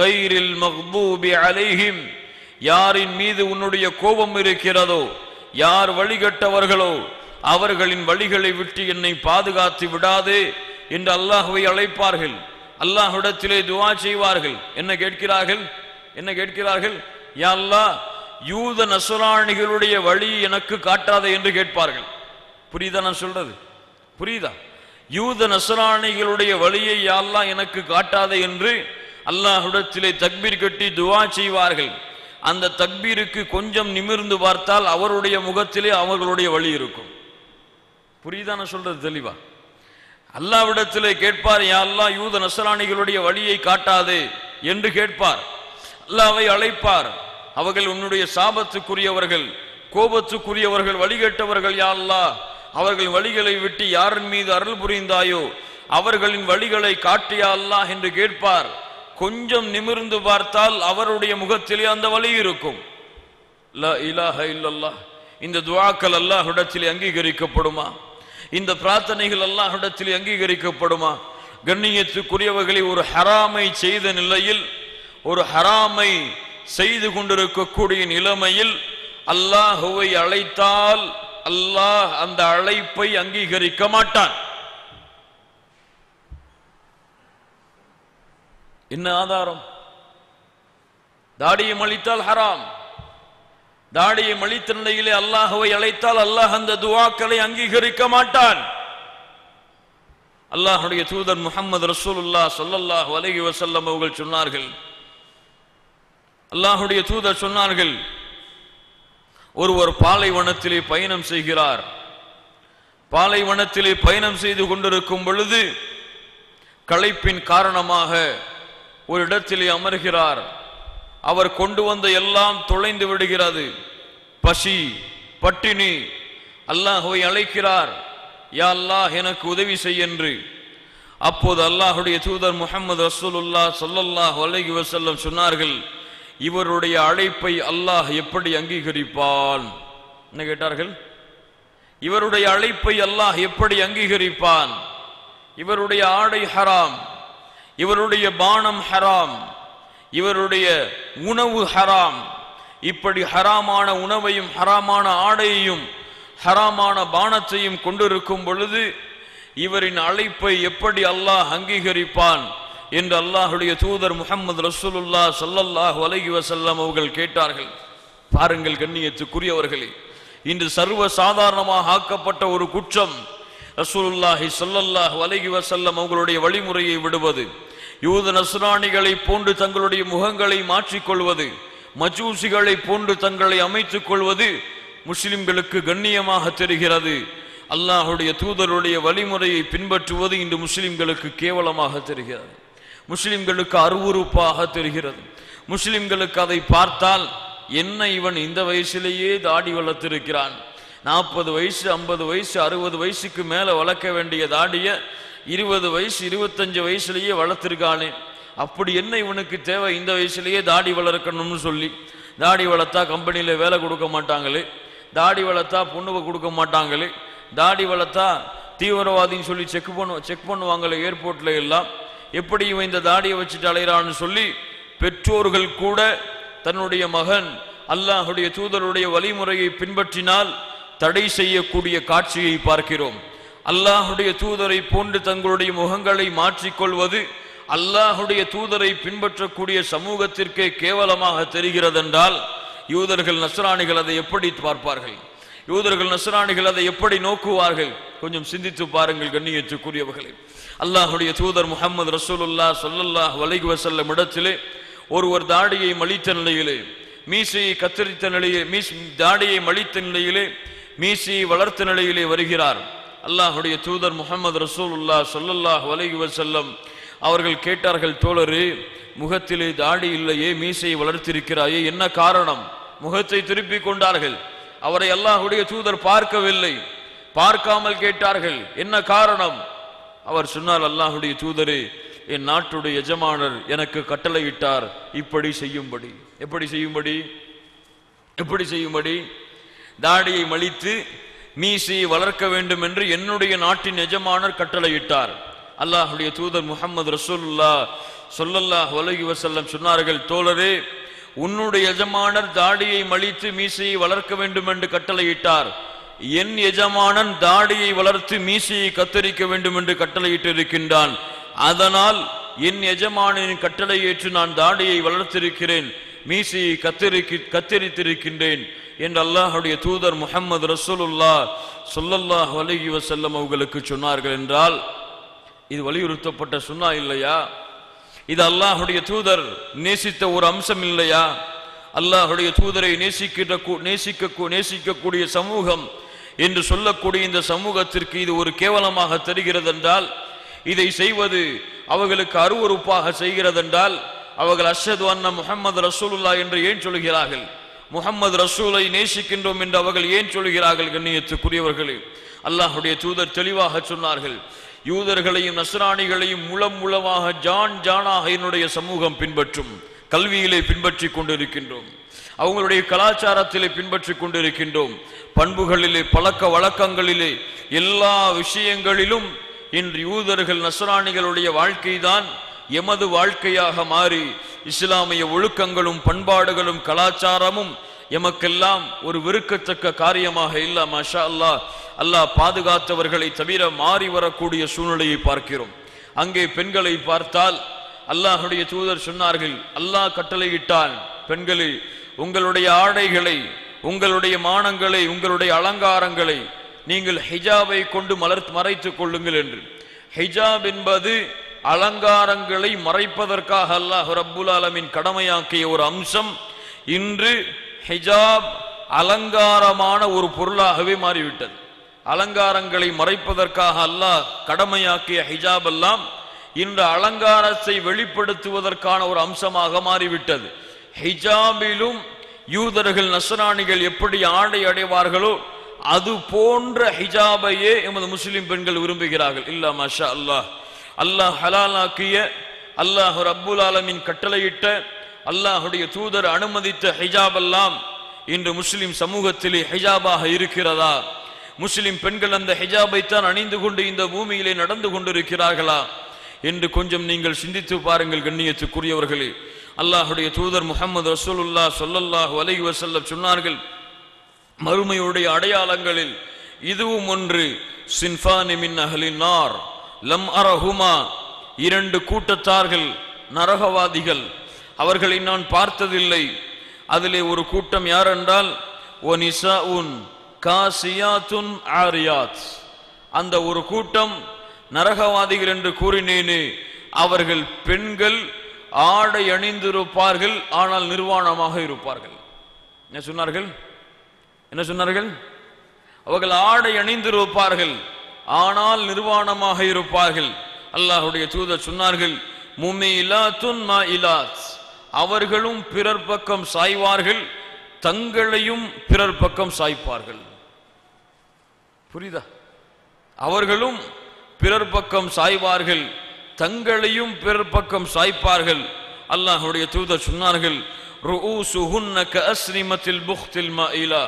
கைரில் மக்தூபி அலைஹிம், யாரின் மீது உன்னுடைய கோபம் இருக்கிறதோ, யார் வழிகட்டவர்களோ அவர்களின் வழிகளை விட்டு என்னை பாதுகாத்து விடாதே என்று அல்லாஹ்வை அழைப்பார்கள். அல்லாஹ்விடத்திலே துஆ செய்வார்கள். என்ன கேட்கிறார்கள்? யா அல்லாஹ் யூத நஸ்ரானிகளுடைய வழி எனக்கு காட்டாதே என்று கேட்பார்கள். புரியுதா நான் சொல்றது? புரியுதா? யூத நஸ்ரானிகளுடைய வழியை யா அல்லாஹ் எனக்கு காட்டாதே என்று அல்லாஹ்விடத்திலே தக்பீர் கட்டி துஆ செய்வார்கள். அந்த தக்பீருக்கு கொஞ்சம் நிமிர்ந்து பார்த்தால் அவருடைய முகத்திலே அவர்களுடைய வழி இருக்கும். புரியுதா நான் சொல்றது தெளிவா? அல்லாஹ்விடத்திலே கேட்பார், யா அல்லாஹ் யூத நஸ்ரானிகளுடைய வழியை காட்டாதே என்று கேட்பார். அல்லாஹ்வை அழைப்பார், அவர்கள் உன்னுடைய சாபத்துக்குரியவர்கள், கோபத்துக்குரியவர்கள், வழிகட்டவர்கள், யா அல்லாஹ் அவர்களின் வழிகளை விட்டு யாரின் மீது அருள் புரிந்தாயோ அவர்களின் வழிகளை காட்டியா அல்லாஹ் என்று கேட்பார். கொஞ்சம் நிமிர்ந்து பார்த்தால் அவருடைய முகத்திலே அந்த வழி இருக்கும். லா இலாஹ இல்லல்லாஹ். இந்த துஆக்கள் அல்லாஹ்விடத்திலே அங்கீகரிக்கப்படுமா? இந்த பிரார்த்தனைகள் அல்லாஹ்விடத்திலே அங்கீகரிக்கப்படுமா? கண்ணியத்துக்குரியவர்களை, ஒரு ஹராமை செய்த நிலையில், ஒரு ஹராமை செய்து கொண்டிருக்கக்கூடிய நிலைமையில் அல்லாஹுவை அழைத்தால் அல்லாஹ் அந்த அழைப்பை அங்கீகரிக்க மாட்டான். என்ன ஆதாரம்? தாடியை மலித்தால் ஹராம். தாடியை மலித்த நிலையிலே அல்லாஹுவை அழைத்தால் அல்லாஹ் அந்த துஆக்களை அங்கீகரிக்க மாட்டான். அல்லாஹ்வுடைய தூதர் முஹம்மது ரசூலுல்லாஹ் ஸல்லல்லாஹு அலைஹி வஸல்லம் அவர்கள் சொன்னார்கள், அல்லாஹ்வுடைய தூதர் சொன்னார்கள், ஒருவர் பாலைவனத்திலே பயணம் செய்கிறார். பாலைவனத்திலே பயணம் செய்து கொண்டிருக்கும் பொழுது களைப்பின் காரணமாக ஒரு இடத்திலே அமர்கிறார். அவர் கொண்டு வந்த எல்லாம் தொலைந்து விடுகிறது. பசி, பட்டினி. அல்லாஹ்வை அழைக்கிறார், யா அல்லாஹ் எனக்கு உதவி செய் என்று. அப்போது அல்லாஹ்வுடைய தூதர் முஹம்மது ரசூலுல்லாஹ் ஸல்லல்லாஹு அலைஹி வஸல்லம் சொன்னார்கள், இவருடைய அழைப்பை அல்லாஹ் எப்படி அங்கீகரிப்பான்? என்ன கேட்டார்கள்? இவருடைய அழைப்பை அல்லாஹ் எப்படி அங்கீகரிப்பான்? இவருடைய ஆடை ஹராம், இவருடைய பானம் ஹராம், இவருடைய உணவு ஹராம். இப்படி ஹராமான உணவையும் ஹராமான ஆடையையும் ஹராமான பானத்தையும் கொண்டிருக்கும் பொழுது இவரின் அழைப்பை எப்படி அல்லாஹ் அங்கீகரிப்பான் என்று அல்லாஹ்வுடைய தூதர் முஹம்மது ரசூலுல்லாஹ் ஸல்லல்லாஹு அலைஹி வஸல்லம் அவர்கள் கேட்டார்கள். பாருங்கள் கண்ணியத்துக்குரியவர்களே, இன்று சர்வ சாதாரணமாக ஆக்கப்பட்ட ஒரு குற்றம் ரசூலுல்லாஹி ஸல்லல்லாஹு அலைஹி வஸல்லம் அவர்களுடைய வழிமுறையை விடுவது, யூத நஸ்ரானிகளை போன்று தங்களுடைய முகங்களை மாற்றிக்கொள்வது, மஜூசிகளை போன்று தங்களை அமைத்துக் கொள்வது முஸ்லிம்களுக்கு கண்ணியமாக தெரிகிறது. அல்லாஹ்வுடைய தூதருடைய வழிமுறையை பின்பற்றுவது இன்று முஸ்லிம்களுக்கு கேவலமாக தெரிகிறது, முஸ்லிம்களுக்கு அருவருப்பாக தெரிகிறது. முஸ்லிம்களுக்கு அதை பார்த்தால், என்ன இவன் இந்த வயசிலேயே தாடி வளர்த்திருக்கிறான், 40 வயசு 50 வயசு 60 வயசுக்கு மேல வளர்க்க வேண்டிய தாடிய 20 வயசு 25 வயசுலேயே வளர்த்திருக்கானே, அப்படி என்ன இவனுக்கு தேவை இந்த வயசுலேயே தாடி வளர்க்கணும்னு சொல்லி. தாடி வளர்த்தா கம்பெனியில் வேலை கொடுக்க மாட்டாங்களே, தாடி வளர்த்தா பொண்ணுவை கொடுக்க மாட்டாங்களே, தாடி வளர்த்தா தீவிரவாதின்னு சொல்லி செக் பண்ணுவாங்களே ஏர்போர்ட்ல எல்லாம், எப்படி இவன் இந்த தாடியை வச்சுட்டு அலைகிறான்னு சொல்லி பெற்றோர்கள் கூட தன்னுடைய மகன் அல்லாஹ்வுடைய தூதருடைய வழிமுறையை பின்பற்றினால் தடை செய்யக்கூடிய காட்சியை பார்க்கிறோம். அல்லாஹ்வுடைய தூதரை போன்று தங்களுடைய முகங்களை மாற்றிக்கொள்வது அல்லாஹ்வுடைய தூதரை பின்பற்றக்கூடிய சமூகத்திற்கே கேவலமாக தெரிகிறது என்றால், யூதர்கள் நஸ்ரானிகள் அதை எப்படி பார்ப்பார்கள்? யூதர்கள் நஸ்ரானிகள் அதை எப்படி நோக்குவார்கள்? கொஞ்சம் சிந்தித்து பாருங்கள் கண்ணியத்துக்குரியவர்களே. அல்லாஹ்வுடைய தூதர் முஹம்மது ரசூலுல்லாஹ் ஸல்லல்லாஹு அலைஹி வஸல்லம் இடத்திலே ஒருவர் தாடியை மலித்த நிலையிலே, மீசையை கத்தரித்த நிலையிலே, தாடியை மலித்த நிலையிலே மீசையை வளர்த்த நிலையிலே வருகிறார். அல்லாஹ்வுடைய தூதர் முஹம்மது ரசூலுல்லாஹ் ஸல்லல்லாஹு அலைஹி வஸல்லம் அவர்கள் கேட்டார்கள், தோழரே, முகத்திலே தாடி இல்லையே, மீசையை வளர்த்திருக்கிறாயே, என்ன காரணம்? முகத்தை திருப்பி கொண்டார்கள். அவரை அல்லாஹ்வுடைய தூதர் பார்க்கவில்லை. பார்க்காமல் கேட்டார்கள், என்ன காரணம்? அவர் சொன்னார், அல்லாஹ்வுடைய தூதரே, என் நாட்டுடைய எஜமானர் எனக்கு கட்டளையிட்டார் இப்படி செய்யும்படி. எப்படி செய்யும்படி? எப்படி செய்யும்படி? தாடியை மலித்து மீசையை வளர்க்க வேண்டும் என்று என்னுடைய நாட்டின் எஜமானர் கட்டளையிட்டார். அல்லாஹ்வுடைய தூதர் முஹம்மது ரசூலுல்லாஹ் ஸல்லல்லாஹு அலைஹி வஸல்லம் சொன்னார்கள், தோழரே, உன்னுடைய எஜமானர் தாடியை மலித்து மீசையை வளர்க்க வேண்டும் என்று கட்டளையிட்டார். என் எஜமானன் தாடியை வளர்த்து மீசையை கத்தரிக்க வேண்டும் என்று கட்டளையிட்டு இருக்கின்றான். அதனால் என் எஜமானின் கட்டளை ஏற்று நான் தாடியை வளர்த்திருக்கிறேன், மீசையை கத்தரித்திருக்கின்றேன் என்று அல்லாஹ்வுடைய தூதர் முஹம்மது ரசூலுல்லாஹ் ஸல்லல்லாஹு அலைஹி வஸல்லம் அவர்களுக்கு சொன்னார்கள். என்றால் இது வலியுறுத்தப்பட்ட சுன்னா இல்லையா? இது அல்லாஹ்வுடைய தூதர் நேசித்த ஒரு அம்சம் இல்லையா? அல்லாஹ்வுடைய தூதரை நேசிக்கக்கூடிய சமூகம் என்று சொல்லக்கூடிய இந்த சமூகத்திற்கு இது ஒரு கேவலமாக தெரிகிறது என்றால், இதை செய்வது அவர்களுக்கு அருவருப்பாக செய்கிறது என்றால், அவர்கள் அஷ்ஹது அன்ன முஹம்மது ரசூலுல்லாஹ் என்று ஏன் சொல்கிறார்கள்? முஹம்மது ரசூலை நேசிக்கின்றோம் என்று அவர்கள் ஏன் சொல்கிறார்கள்? கண்ணியத்துக்குரியவர்களே, அல்லாஹ்வுடைய தூதர் தெளிவாக சொன்னார்கள், யூதர்களையும் நஸ்ரானிகளையும் முளமாக ஜானாக என்னுடைய சமூகம் பின்பற்றும். கல்வியிலே பின்பற்றி கொண்டிருக்கின்றோம், அவங்களுடைய கலாச்சாரத்திலே பின்பற்றி கொண்டிருக்கின்றோம், பண்புகளிலே பழக்க வழக்கங்களிலே எல்லா விஷயங்களிலும் இன்று யூதர்கள் நஸ்ரானிகளுடைய வாழ்க்கை தான் எமது வாழ்க்கையாக மாறி இஸ்லாமிய ஒழுக்கங்களும் பண்பாடுகளும் கலாச்சாரமும் எமக்கெல்லாம் ஒரு வெறுக்கத்தக்க காரியமாக இல்ல. மாஷா அல்லாஹ், அல்லாஹ் பாதுகாத்தவர்களை தவிர மாறி வரக்கூடிய சூழ்நிலையை பார்க்கிறோம். அங்கே பெண்களை பார்த்தால் அல்லாஹ்வுடைய தூதர் சொன்னார்கள், அல்லாஹ் கட்டளையிட்டான், பெண்களே உங்களுடைய ஆடைகளை, உங்களுடைய மானங்களை, உங்களுடைய அலங்காரங்களை நீங்கள் ஹிஜாபை கொண்டு மறைத்துக் கொள்ளுங்கள் என்று. ஹிஜாப் என்பது அலங்காரங்களை மறைப்பதற்காக அல்லாஹ் ரப்புல் ஆலமீன் கடமையாக்கிய ஒரு அம்சம். இன்று ஹிஜாப் அலங்காரமான ஒரு பொருளாகவே மாறிவிட்டது. அலங்காரங்களை மறைப்பதற்காக அல்லாஹ் கடமையாக்கிய ஹிஜாப் எல்லாம் இன்று அலங்காரத்தை வெளிப்படுத்துவதற்கான ஒரு அம்சமாக மாறிவிட்டது. ஹிஜாபிலும் யூதர்கள் நஸ்ரானிகள் எப்படி ஆடை அடைவார்களோ அது போன்ற ஹிஜாபையே எமது முஸ்லிம் பெண்கள் விரும்புகிறார்கள். இல்ல மாஷா அல்லாஹ், அல்லாஹ் ஹலாலாக்கிய, அல்லாஹ் ரப்புல் ஆலமீன் கட்டளையிட்ட, அல்லாஹுடைய தூதர் அனுமதித்த ஹிஜாப் எல்லாம் இன்று முஸ்லிம் சமூகத்திலே ஹிஜாபாக இருக்கிறதா? முஸ்லிம் பெண்கள் அந்த ஹிஜாபை தான் அணிந்து கொண்டு இந்த பூமியிலே நடந்து கொண்டிருக்கிறார்களா என்று கொஞ்சம் நீங்கள் சிந்தித்து பாருங்கள். கண்ணியத்துக்குரியவர்களே, அல்லாஹுடைய தூதர் முஹம்மது ரசூலுல்லாஹ் ஸல்லல்லாஹு அலைஹி வஸல்லம் சொன்னார்கள், மறுமையுடைய அடையாளங்களில் இதுவும் ஒன்று, சின்ஃபானி மின் அஹ்லின் நார் லம் அரஹுமா, இரண்டு கூட்டத்தார்கள் நரகவாதிகள், அவர்களை நான் பார்த்ததில்லை. அதிலே ஒரு கூட்டம் யார் என்றால் ஒனிசாஉன் காசியாத்துன் ஆரியாத், அந்த ஒரு கூட்டம் நரகவாதிகள் என்று கூறினேனே, அவர்கள் பெண்கள் ஆடை அணிந்திருப்பார்கள், ஆனால் நிர்வாணமாக இருப்பார்கள். என்ன சொன்னார்கள்? என்ன சொன்னார்கள்? அவர்கள் ஆடை அணிந்திருப்பார்கள், ஆனால் நிர்வாணமாக இருப்பார்கள். அல்லாஹ்வுடைய தூதர் சொன்னார்கள், முமிலாத்துன் மாயிலாத், அவர்களும் பிறர் பக்கம் சாய்வார்கள், தங்களையும் பிறர் பக்கம் சாய்ப்பார்கள். புரியுதா? அவர்களும் பிறர் பக்கம் சாய்வார்கள், தங்களையும் பிறர் பக்கம் சாய்ப்பார்கள். அல்லாஹ்வுடைய தூதர் சொன்னார்கள், ருஊசுஹுன்ன கஅஸ்ரிமத்தில் புக்தில் மாயிலா,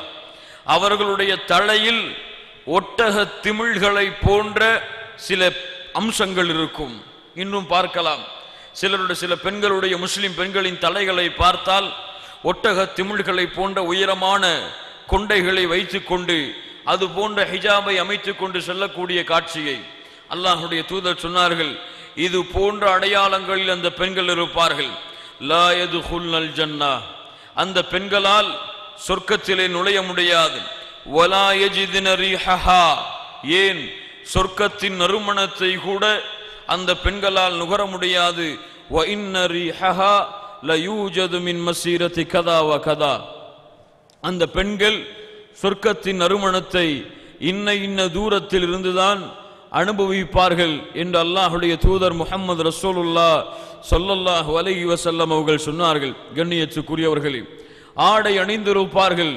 அவர்களுடைய தலையில் ஒட்டக திமிழ்களை போன்ற சில அம்சங்கள் இருக்கும். இன்னும் பார்க்கலாம், சில பெண்களுடைய, முஸ்லிம் பெண்களின் தலைகளை பார்த்தால் ஒட்டக திமிழ்களை போன்ற உயரமான கொண்டைகளை வைத்துக் கொண்டு அது போன்ற ஹிஜாபை அமைத்துக் கொண்டு செல்லக்கூடிய காட்சியை அல்லாஹ்வுடைய தூதர் சொன்னார்கள், இது போன்ற அடையாளங்களில் அந்த பெண்கள் இருப்பார்கள். லா யதுகுல்னல் ஜன்னா, அந்த பெண்களால் சொர்க்கத்திலே நுழைய முடியாது. வலா யஜிதுன ரீஹஹா, ஏன் சொர்க்கத்தின் நறுமணத்தை கூட அந்த பெண்களால் நுகர முடியாது. வ இன்ன ரீஹஹா லயூஜது மின் மஸீரத்தி கதா வ கதா, அந்த பெண்கள் சொர்க்கத்தின் நறுமணத்தை இன்ன தூரத்தில் இருந்துதான் அனுபவிப்பார்கள் என்று அல்லாஹ்வுடைய தூதர் முஹம்மது ரசூலுல்லாஹ் ஸல்லல்லாஹு அலைஹி வஸல்லம் அவர்கள் சொன்னார்கள். கண்ணியத்துக்குரியவர்களே, ஆடை அணிந்திருப்பார்கள்,